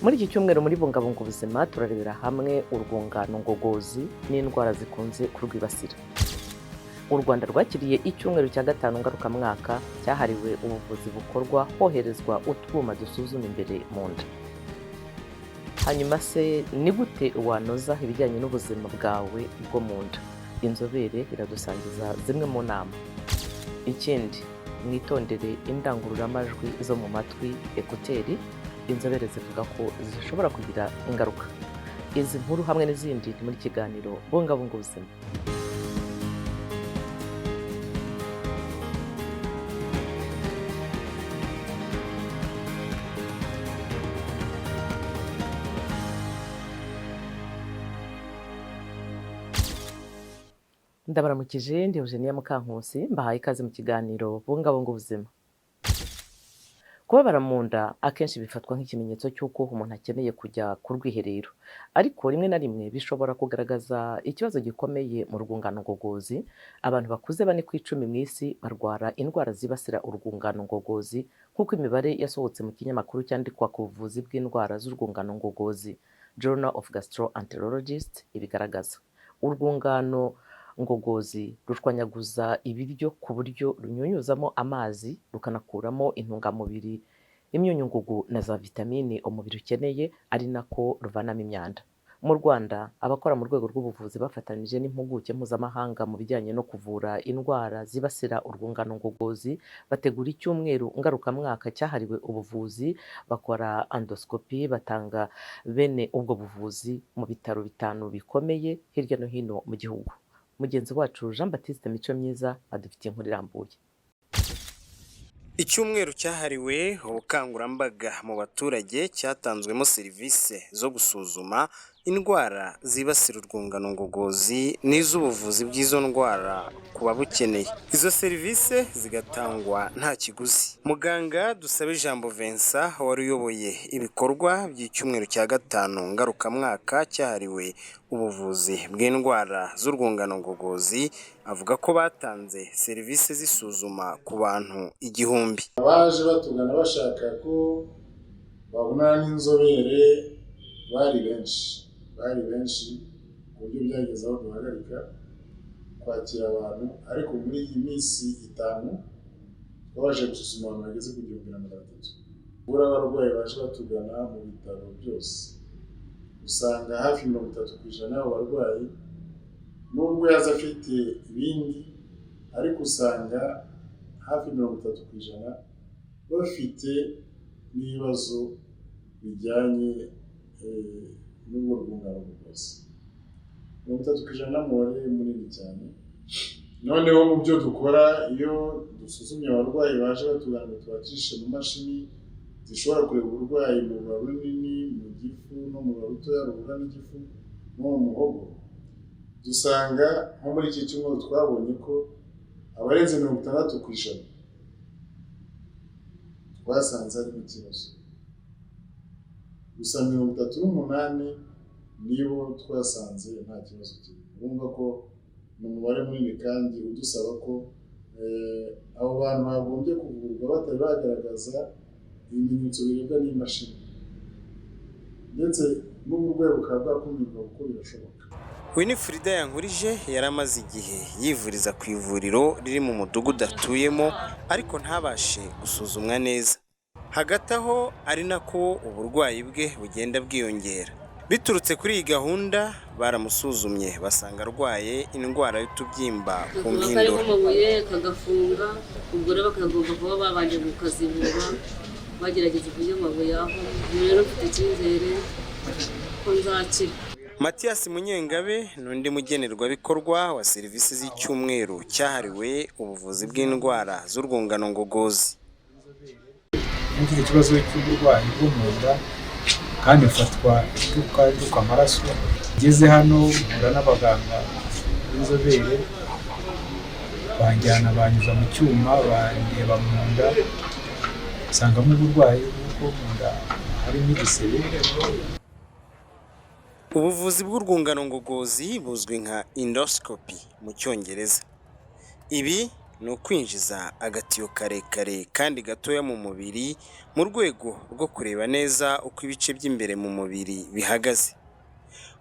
Muri iki cyumweru muri Bungabunga Ubuzima turarebera hamwe urwunganogogozi n'indwara zikunze kurwibasira. U Rwanda rwakiriye icyumweru cya gatanu ngarukamwaka cyahariwe ubuvuzi bukorwa hoherezwa utwuma dusuzuma imbere mu nda. Hanyuma se ni gute wanoza ibijyanye n'ubuzima bwawe bwo mu nda? Inzobere iradusangiza zimwe mu nama. Ikindi, mwitondere indangururaramajwi zo mu matwi ekuteri, inzobere zivuga ko zishobora kugira ingaruka. Izi nkuru hamwe n'izindi muri kiganiro Bungabunga Ubuzima. Ndabaramukije, ndi Eugenia Mukankusi, mbahaye ikaze mu kiganiro Bungabunga Ubuzima. Kubabara mu nda akenshi bifatwa nk'ikimenyetso cy'uko umuntu akeneye kujya ku rwiherero, ariko rimwe na rimwe bishobora kugaragaza ikibazo gikomeye mu rwunganogogozi. Abantu bakuze 4 ku 10 mu isi barwara indwara zibasira urwunganogogozi, nk'uko imibare yasohotse mu kinyamakuru cyandikwa ku buvuzi bw'indwara z'urwunganogogozi Journal of Gastroenterologists ibigaragaza. Urwunganogogozi rushwanyaguza ibiryo ku buryo runyunyuzamo amazi, rukanakuramo intungamubiri, imyunyungugu na za vitamini umubiri ukeneye, ari nako ruvanamo imyanda. Mu Rwanda, abakora mu rwego rw'ubuvuzi bafatanije n'impuguke mpuzamahanga mu bijyanye no kuvura indwara zibasira urwunganogogozi bategura icyumweru ngarukamwaka cyahariwe ubuvuzi, bakora endoscopy, batanga bene ubwo buvuzi mu bitaro 5 bikomeye hirya no hino mu gihugu. Mugenzi wacu Jean Baptiste Mico Myiza adufitiye inkuru irambuye. Icyumweru cyahariwe ubukangurambaga mu baturage cyatanzwemo serivisi zo gusuzuma indwara zibasira urwunganogogozi n'iz'ubuvuzi bw'izo ndwara ku babukeneye. Izo serivisi zigatangwa nta kiguzi. Muganga Dusabe Ijambo Vincent wari uyoboye ibikorwa by'icyumweru cya gatanu ngarukamwaka cyahariwe ubuvuzi bw'indwara z'urwunganogogozi avuga ko batanze serivisi zisuzuma ku bantu 1000. Abaje batugana bashaka ko babonana n'inzobere bari benshi ku buryo byageze aho duhagarika kwakira abantu, ariko muri iyi minsi 5 twaje gusuzuma abantu bageze ku 1300. Bura abarwayi baje batugana mu bitaro byose usanga hafi 30% y'abo barwayi nubwo yaza afite ibindi, ariko usanga hafi 30% bafite n'ibibazo bijyanye n'ubwo rwunganogogozi. 30% n'umubare munini cyane. Noneho mu byo dukora, iyo dusuzumye abarwayi baje batugana tubacishe mu mashini zishobora kureba uburwayi mu rubaro runini, mu gifu no mu rubaro rutoya ruhura n'igifu no mu muhogo, dusanga nko muri iki cyumweru twabonye ko abarenze 60% twasanze ari ikibazo. Gusa 38 nibo twasanze nta kibazo kiri. Urumva ko ni umubare munini kandi udusaba ko abo bantu bagombye kuvurwa batari bagaragaza ibimenyetso birebwa n'imashini, ndetse n'uburwayi bukaba bwakumirwa kuko birashoboka. Winifrida Yankurije yari amaze igihe yivuriza ku ivuriro riri mu mudugudu atuyemo, ariko ntabashe gusuzumwa neza. Hagati aho ari nako uburwayi bwe bugenda bwiyongera. Biturutse kuri iyi gahunda baramusuzumye basanga arwaye indwara y'utubyimba ku mpindura. Kamabuye kagafunga, ubwo rero bakagomba kuba babanje gukazibura bagerageza kujya mabuye aho. Rero mfite icyizere ko nzakira. Mathias Munyengabe n'undi mugenerwabikorwa wa serivisi z'icyumweru cyahariwe ubuvuzi bw'indwara z'urwunganogogozi. Mfite ikibazo cy'uburwayi bwo mu nda kandi mfatwa duka amaraso. Ngeze hano mpura n'abaganga b'inzobere, banjyana banyuza mu cyuma bandeba mu nda, nsangamo uburwayi bwo mu nda harimo igisebe. Ubuvuzi bw'urwunganogogozi buzwi nka endoscopy mu Cyongereza. Ibi ni ukwinjiza agatiyo karekare kandi gatoya mu mubiri mu rwego rwo kureba neza uko ibice by'imbere mu mubiri bihagaze.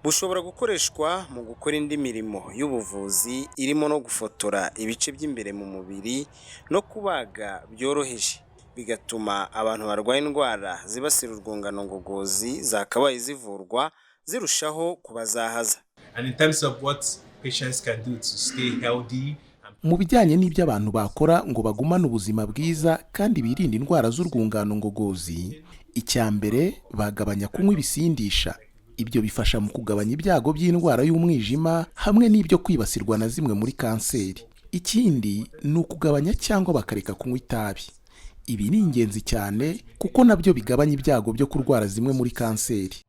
Bushobora gukoreshwa mu gukora indi mirimo y'ubuvuzi irimo no gufotora ibice by'imbere mu mubiri no kubaga byoroheje, bigatuma abantu barwaye indwara zibasira urwunganogogozi zakabaye zivurwa zirushaho kubazahaza. And in terms of what patients can do to stay healthy, mu bijyanye n'ibyo abantu bakora ngo bagumane ubuzima bwiza kandi birinde indwara z'urwunganogogozi, icya mbere bagabanya kunywa ibisindisha. Ibyo bifasha mu kugabanya ibyago by'indwara y'umwijima hamwe n'ibyo kwibasirwa na zimwe muri kanseri. Ikindi ni ukugabanya cyangwa bakareka kunywa itabi. Ibi ni ingenzi cyane kuko nabyo bigabanya ibyago byo kurwara zimwe muri kanseri.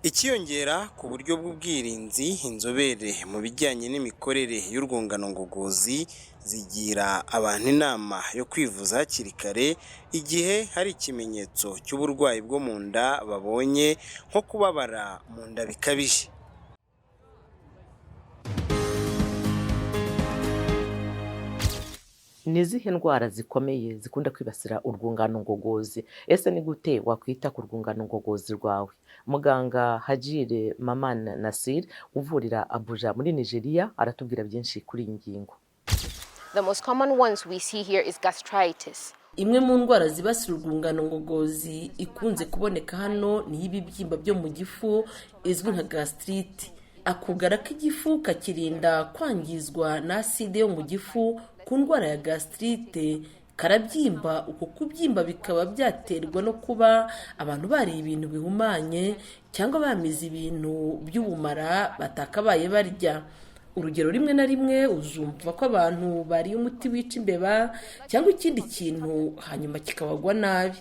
Ikiyongera ku buryo bw'ubwirinzi, inzobere mu bijyanye n'imikorere y'urwunganogogozi zigira abantu inama yo kwivuza hakiri kare igihe hari ikimenyetso cy'uburwayi bwo mu nda babonye, nko kubabara mu nda bikabije. Ni izihe ndwara zikomeye zikunda kwibasira urwunganogogozi? Ese ni gute wakwita ku rwunganogogozi rwawe? Muganga Hajire Maman Nasir uvurira Abuja muri Nigeria aratubwira byinshi kuri iyi ngingo. The most common ones we see here is gastritis. Imwe mu ndwara zibasira urwunganogogozi ikunze kuboneka hano ni ibibyimba byo mu gifu izwi nka gastrite. Akugara k'igifu kakirinda kwangizwa na acide yo mu gifu. Ku ndwara ya gastrite karabyimba, uko kubyimba bikaba byaterwa no kuba abantu bariye ibintu bihumanye cyangwa bamize ibintu by'ubumara batakabaye barya. Urugero, rimwe na rimwe uzumva ko abantu bariye umuti wica imbeba cyangwa ikindi kintu hanyuma kikabagwa nabi.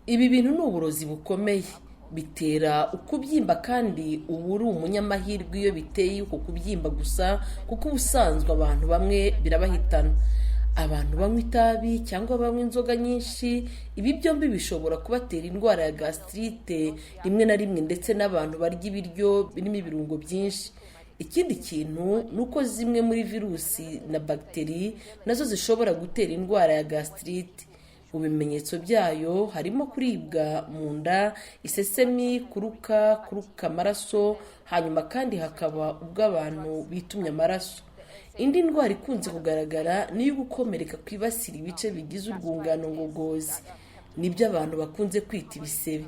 Ibi bintu ni uburozi bukomeye, bitera ukubyimba kandi ubu uri umunyamahirwe iyo biteye uko kubyimba gusa, kuko ubusanzwe abantu bamwe birabahitana. Abantu banywa itabi cyangwa banywa inzoga nyinshi, ibi byombi bishobora kubatera indwara ya gastrite rimwe na rimwe, ndetse n'abantu barya ibiryo birimo ibirungo byinshi. Ikindi kintu ni uko zimwe muri virusi na bagiteri nazo zishobora gutera indwara ya gastrite. Mu bimenyetso byayo harimo kuribwa mu nda, isesemi, kuruka amaraso, hanyuma kandi hakaba ubw'abantu bitumye amaraso. Indi ndwara ikunze kugaragara ni iyo gukomereka kwibasira ibice bigize urwunganogogozi, nibyo abantu bakunze kwita ibisebe.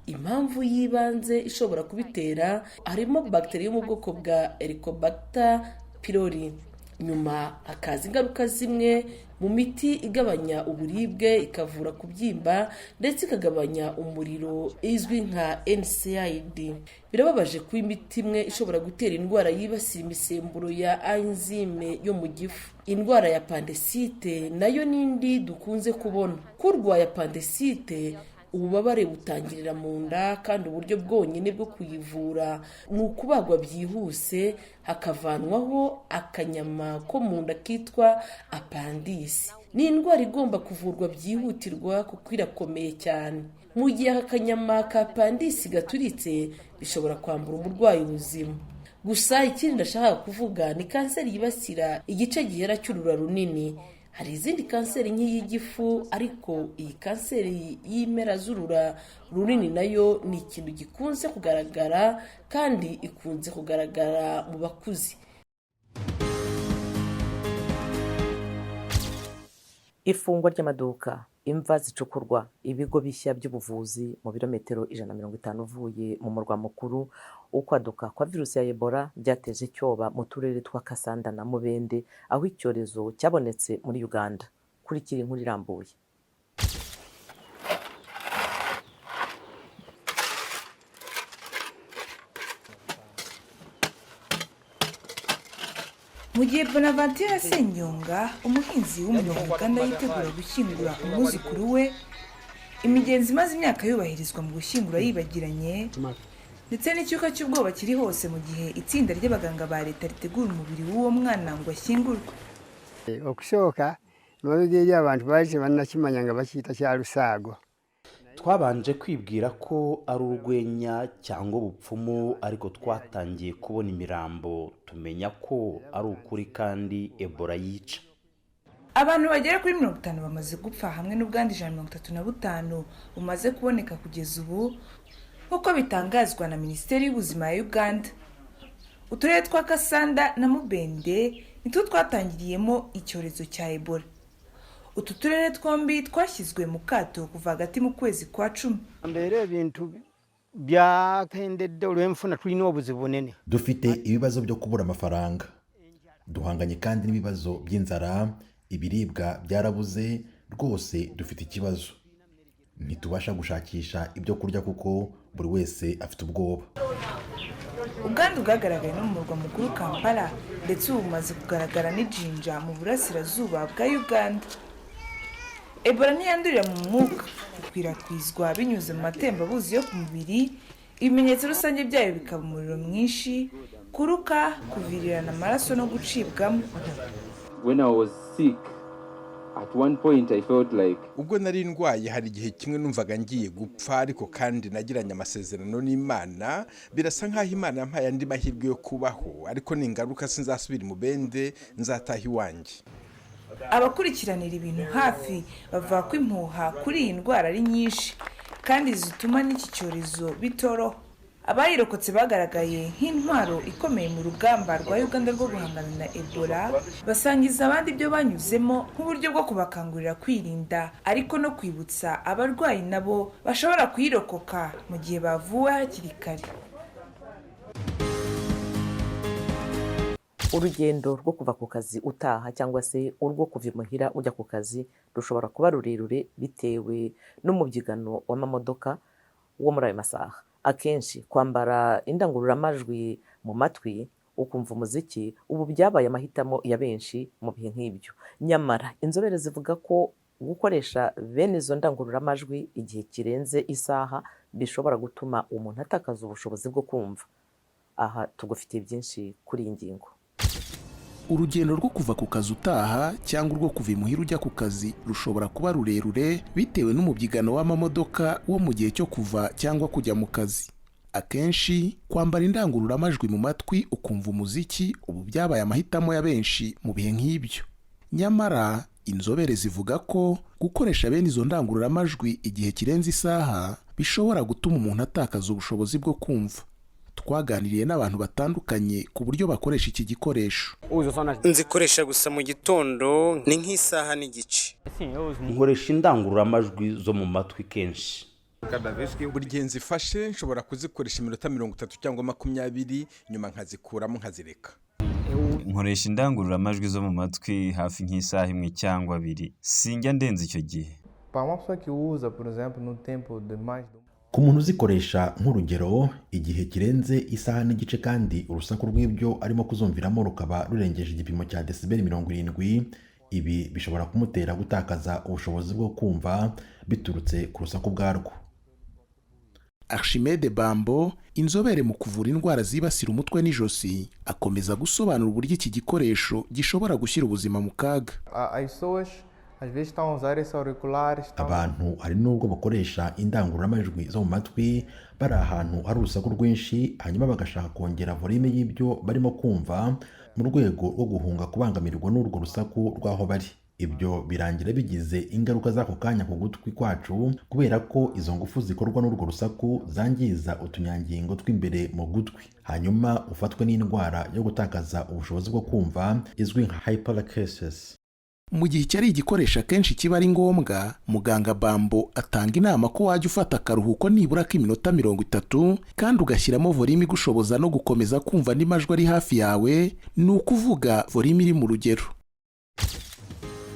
Impamvu y'ibanze ishobora kubitera harimo bagiteri yo mu bwoko bwa Helicobacter pylori. Nyuma hakaza ingaruka zimwe mu miti igabanya uburibwe, ikavura kubyimba ndetse ikagabanya umuriro izwi nka NSAID. Birababaje ko imiti imwe ishobora gutera indwara yibasira imisemburo ya enzyme yo mu gifu. Indwara ya appendicite nayo nindi dukunze kubona. Kurwara appendicite ububabare butangirira mu nda, kandi uburyo bwonyine bwo kuyivura ni ukubagwa byihuse hakavanwaho akanyama ko mu nda kitwa appendix. Ni indwara igomba kuvurwa byihutirwa kuko irakomeye cyane. Mu gihe akanyama ka appendix gaturitse bishobora kwambura umurwayi ubuzima. Gusa ikindi ndashaka kuvuga ni kanseri yibasira igice gihera cy'urura runini. Hari izindi kanseri nk'iy'igifu, ariko iyi kanseri y'impera z'urura runini nayo ni ikintu gikunze kugaragara kandi ikunze kugaragara mu bakuze. Ifungwa ry'amaduka, imva zicukurwa, ibigo bishya by'ubuvuzi mu birometero 150 uvuye mu murwa mukuru. Ukwaduka kwa virusi ya Ebola byateje icyoba mu turere twa Kasanda na Mubende, aho icyorezo cyabonetse muri Uganda. Kurikira inkuru irambuye. Mu gihe Bonaventure Senyonga, umuhinzi w'umunyarwanda, yitegura gushyingura umwuzukuru we, imigenzi imaze imyaka yubahirizwa mu gushyingura yibagiranye, ndetse n'icyuka cy'ubwoba kiri hose mu gihe itsinda ry'abaganga ba leta ritegura umubiri w'uwo mwana ngo ashyingurwe. Okushoka n'abigeri abantu baje banakimanya ngo bakita cya rusago. Twabanje kwibwira ko ari urwenya cyangwa ubupfumu, ariko twatangiye kubona imirambo tumenya ko ari ukuri kandi Ebola yica. abantu bagera kuri 50 bamaze gupfa hamwe n'ubwandu 135 bumaze kuboneka kugeza ubu nk'uko bitangazwa na Minisiteri y'Ubuzima ya Uganda. Uturere twa Kasanda na Mubende nitwo twatangiriyemo icyorezo cya Ebola. Utu turere twombi twashyizwe mu kato kuva hagati mu kwezi kwa 10. mbere ibintu byakendedde olw'enfuna tulina obuzibu bunene. Dufite ibibazo byo kubura amafaranga, duhanganye kandi n'ibibazo by'inzara, ibiribwa byarabuze, rwose dufite ikibazo. Ntitubasha gushakisha ibyo kurya kuko buri wese afite ubwoba. Ubwandu bwagaragaye no mu murwa mukuru Kampala ndetse ubu bumaze kugaragara n'ijinja mu burasirazuba bwa Uganda. Ebola ntiyandurira mu mwuka, ikwirakwizwa binyuze mu matembabuzi yo ku mubiri. Ibimenyetso rusange byayo bikaba umuriro mwinshi, kuruka, kuvirirana amaraso no gucibwamo. When I was sick, at one point I felt like ubwo nari ndwaye hari igihe kimwe numvaga ngiye gupfa, ariko kandi nagiranye amasezerano n'Imana, birasa nkaho Imana yampaye andi mahirwe yo kubaho, ariko ningaruka sinzasubira mu bende, nzataha iwanjye. Abakurikiranira ibintu hafi bavuga ko impuha kuri iyi ndwara ari nyinshi kandi zituma n'iki cyorezo bitoroha. Abayirokotse bagaragaye nk'intwaro ikomeye mu rugamba rwa Uganda rwo guhangana na Ebola, basangiza abandi ibyo banyuzemo nk'uburyo bwo kubakangurira kwirinda, ariko no kwibutsa abarwayi nabo bashobora kuyirokoka mu gihe bavuwe hakiri kare. Urugendo rwo kuva ku kazi utaha cyangwa se urwo kuva imuhira ujya ku kazi rushobora kuba rurerure bitewe n'umubyigano w'amamodoka wo muri ayo masaha. Akenshi kwambara indangururaramajwi mu matwi ukumva umuziki ubu byabaye amahitamo ya benshi mu bihe nk'ibyo. Nyamara inzobere zivuga ko gukoresha bene izo ndangururamajwi igihe kirenze isaha bishobora gutuma umuntu atakaza ubushobozi bwo kumva. Aha tugufitiye byinshi kuri iyi ngingo. Urugendo rwo kuva ku kazi utaha cyangwa urwo kuva imuhira ujya ku kazi rushobora kuba rurerure bitewe n'umubyigano w'amamodoka wo mu gihe cyo kuva cyangwa kujya mu kazi. Akenshi kwambara indangururamajwi mu matwi ukumva umuziki ubu byabaye amahitamo ya benshi mu bihe nk'ibyo. Nyamara inzobere zivuga ko gukoresha bene izo ndangururamajwi igihe kirenze isaha bishobora gutuma umuntu atakaza ubushobozi bwo kumva. Twaganiriye n'abantu batandukanye ku buryo bakoresha iki gikoresho. Nzikoresha gusa mu gitondo ni nk'isaha n'igice. Nkoresha indangururamajwi zo mu matwi kenshi. Buri gihe nzifashe nshobora kuzikoresha iminota 30 cyangwa 20, nyuma nkazikuramo nkazireka. Nkoresha indangururamajwi zo mu matwi hafi nk'isaha imwe cyangwa 2. Sinjya ndenza icyo gihe. Ku muntu uzikoresha nk'urugero igihe kirenze isaha n'igice kandi urusaku rw'ibyo arimo kuzumviramo rukaba rurengeje igipimo cya decibel 70, ibi bishobora kumutera gutakaza ubushobozi bwo kumva biturutse ku rusaku bwarwo. Archimede Bambo, inzobere mu kuvura indwara zibasira umutwe n'ijosi, akomeza gusobanura uburyo iki gikoresho gishobora gushyira ubuzima mu kaga. Abantu hari nubwo bakoresha indangururamajwi zo mu matwi bari ahantu hari urusaku rwinshi, hanyuma bagashaka kongera volume y'ibyo barimo kumva mu rwego rwo guhunga kubangamirwa n'urwo rusaku rw'aho bari. Ibyo birangira bigize ingaruka z'ako kanya ku gutwi kwacu, kubera ko izo ngufu zikorwa n'urwo rusaku zangiza utunyangingo tw'imbere mu gutwi, hanyuma ufatwe n'indwara yo gutakaza ubushobozi bwo kumva izwi nka hyperacusis. Mu gihe cyari igikoresho kenshi kiba ari ngombwa, muganga Bambo atanga inama ko wajya ufata akaruhuko nibura k'iminota 30 kandi ugashyiramo volume igushoboza no gukomeza kumva n'amajwi ari hafi yawe, ni ukuvuga volume iri mu rugero.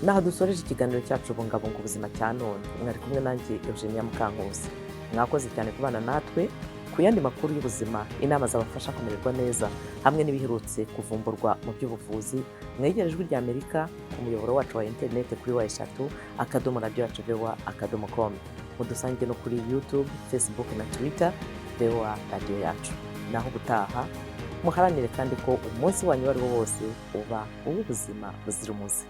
Naho dusoreje ikiganiro cyacu Bungabunga Ubuzima cya none, mwari kumwe nanjye Eugenia Mukankusi. Mwakoze cyane kubana natwe ku yandi makuru y'ubuzima, inama zabafasha kumererwa neza hamwe n'ibiherutse kuvumburwa mu by'ubuvuzi. Mwegere Ijwi ry'Amerika ku muyoboro wacu wa internet kuri wa3.radio.com. Mudusange no kuri YouTube, Facebook na Twitter radio yacu. Naho gutaha muharanire kandi ko umunsi wanyu wari wose uba uw'ubuzima buzira umuze.